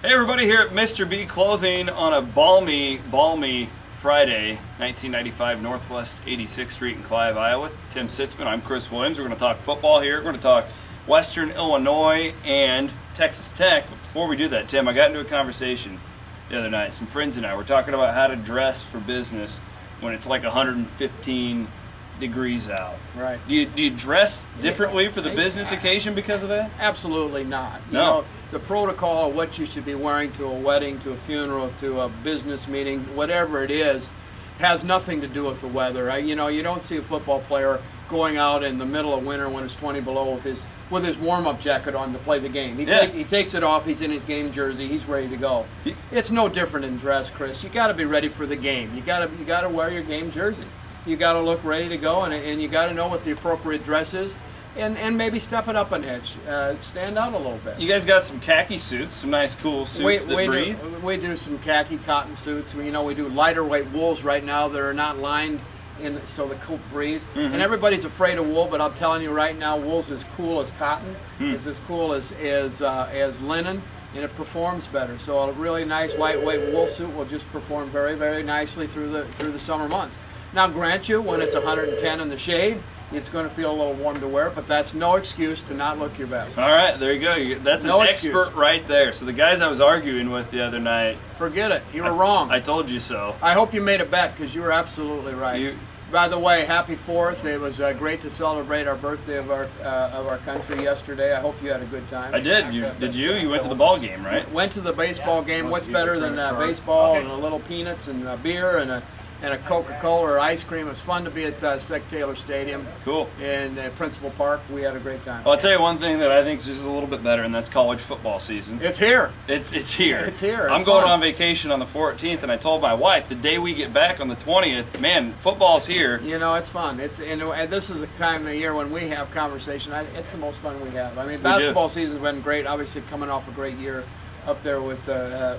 Hey everybody, here at Mr. B Clothing on a balmy Friday, 1995, Northwest 86th Street in Clive, Iowa. Tim Sitzmann, I'm Chris Williams. We're going to talk football here. We're going to talk Western Illinois and Texas Tech. But before we do that, Tim, I got into a conversation the other night. Some friends and I were talking about how to dress for business when it's like 115 degrees out. Right. Do you dress differently for the business occasion because of that? Absolutely not. You No. know, the protocol of what you should be wearing to a wedding, to a funeral, to a business meeting, whatever it is, has nothing to do with the weather. You don't see a football player going out in the middle of winter when it's 20 below with his warm-up jacket on to play the game. He takes it off, he's in his game jersey, he's ready to go. It's no different in dress, Chris. You got to be ready for the game. You got to wear your game jersey. You got to look ready to go, and you got to know what the appropriate dress is, and maybe step it up an edge, stand out a little bit. You guys got some khaki suits, some nice cool suits that breathe. We do some khaki cotton suits. We do lighter weight wools right now that are not lined in, so the cool breeze. Mm-hmm. And everybody's afraid of wool, but I'm telling you right now, wool's as cool as cotton. It's as cool as linen, and it performs better. So a really nice lightweight wool suit will just perform very, very nicely through the summer months. Now, grant you, when it's 110 in the shade, it's going to feel a little warm to wear, but that's no excuse to not look your best. All right, there you go. That's No an excuse. expert right there. So the guys I was arguing with the other night, Forget it. You were wrong. I told you so. I hope you made a bet because you were absolutely right. By the way, happy 4th. It was great to celebrate our birthday of our country yesterday. I hope you had a good time. I did. Did you? You went to the ball game, right? Went to the baseball game. What's better than baseball and a little peanuts and beer and a Coca-Cola or ice cream? It was fun to be at Sec Taylor Stadium. Cool. In Principal Park. We had a great time. Well, I'll tell you one thing that I think is just a little bit better, and that's college football season. It's here. It's here. It's here. I'm It's going fun. on vacation on the 14th, and I told my wife the day we get back on the 20th, man, football's here. It's fun. And this is a time of year when we have conversation. It's the most fun we have. I mean, basketball season's been great. Obviously, coming off a great year up there with the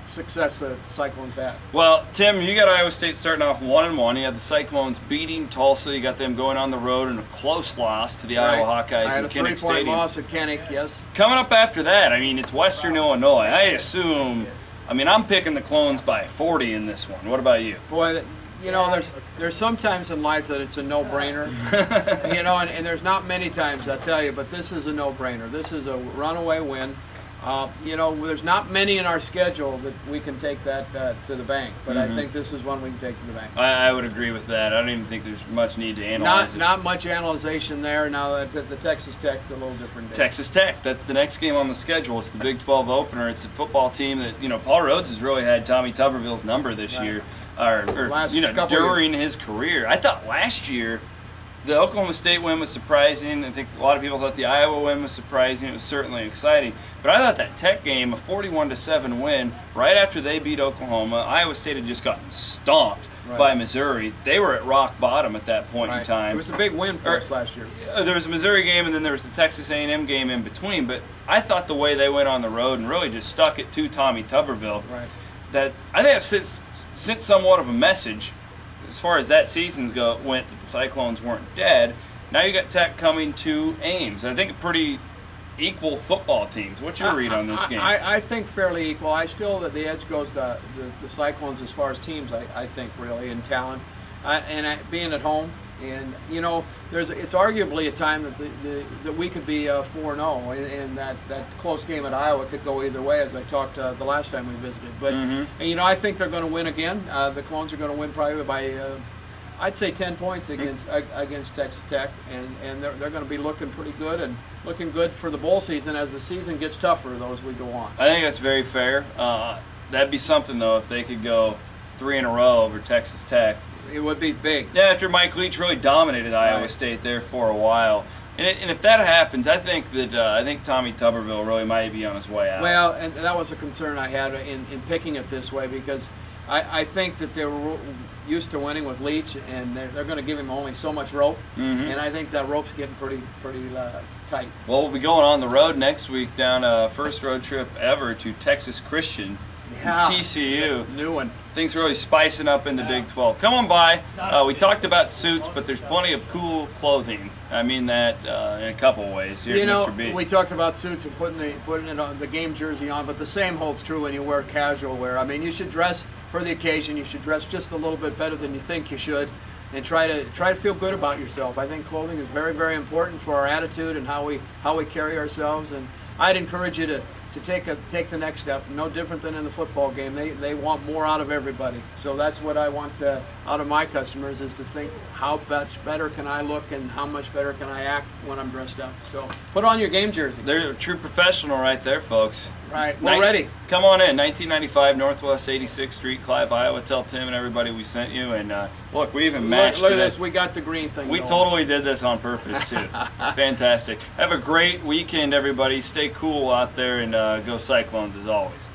success that the Cyclones had. Well, Tim, you got Iowa State starting off 1-1. You had the Cyclones beating Tulsa. You got them going on the road in a close loss to the Iowa Hawkeyes I had in a Kinnick 3-point Stadium. loss at Kinnick, yes. Coming up after that, I mean, it's Western Illinois. I assume, I'm picking the Clones by 40 in this one. What about you? Boy, there's sometimes in life that it's a no-brainer, and there's not many times, I tell you, but this is a no-brainer. This is a runaway win. There's not many in our schedule that we can take that to the bank, but I think this is one we can take to the bank. I would agree with that. I don't even think there's much need to analyze it. Not much analyzation there. Now the Texas Tech's a little different. Texas Tech, that's the next game on the schedule. It's the Big 12 opener. It's a football team that, Paul Rhodes has really had Tommy Tuberville's number this year, during his career. I thought last year the Oklahoma State win was surprising. I think a lot of people thought the Iowa win was surprising. It was certainly exciting. But I thought that Tech game, a 41-7 win, right after they beat Oklahoma, Iowa State had just gotten stomped by Missouri. They were at rock bottom at that point in time. It was a big win for us last year. There was a Missouri game, and then there was the Texas A&M game in between. But I thought the way they went on the road and really just stuck it to Tommy Tuberville, that I think it sent somewhat of a message as far as that season went, that the Cyclones weren't dead. Now you got Tech coming to Ames. I think pretty equal football teams. What's your read on this game? I think fairly equal. I still that the edge goes to the Cyclones as far as teams. I think really in talent, being at home. And it's arguably a time that we could be 4-0, and that close game at Iowa could go either way, as I talked the last time we visited. But I think they're going to win again. The Clones are going to win probably by I'd say 10 points against Texas Tech, and they're going to be looking pretty good and looking good for the bowl season as the season gets tougher as we go on. I think that's very fair. That'd be something though if they could go 3 in a row over Texas Tech. It would be big. Yeah, after Mike Leach really dominated Iowa State there for a while. And if that happens, I think Tommy Tuberville really might be on his way out. Well, and that was a concern I had in picking it this way, because I think that they were used to winning with Leach, and they're going to give him only so much rope, and I think that rope's getting pretty tight. Well, we'll be going on the road next week down a first road trip ever to Texas Christian. Yeah, TCU. New one. Things really spicing up in the Big 12. Come on by. We talked about suits, but there's plenty of cool clothing I mean that in a couple of ways. Here's Mr. B. We talked about suits and putting it on the game jersey on, but the same holds true when you wear casual wear. I mean, you should dress for the occasion. You should dress just a little bit better than you think you should, and try to feel good about yourself. I think clothing is very, very important for our attitude and how we carry ourselves. And I'd encourage you to take the next step. No different than in the football game. They want more out of everybody. So that's what I want out of my customers, is to think, how much better can I look and how much better can I act when I'm dressed up. So put on your game jersey. They're a true professional right there, folks. Right, we're ready. Come on in, 1995 Northwest 86th Street, Clive, Iowa. Tell Tim and everybody we sent you. And look, we even matched Look at this, we got the green thing We going. totally did this on purpose, too. Fantastic. Have a great weekend, everybody. Stay cool out there, and go Cyclones as always.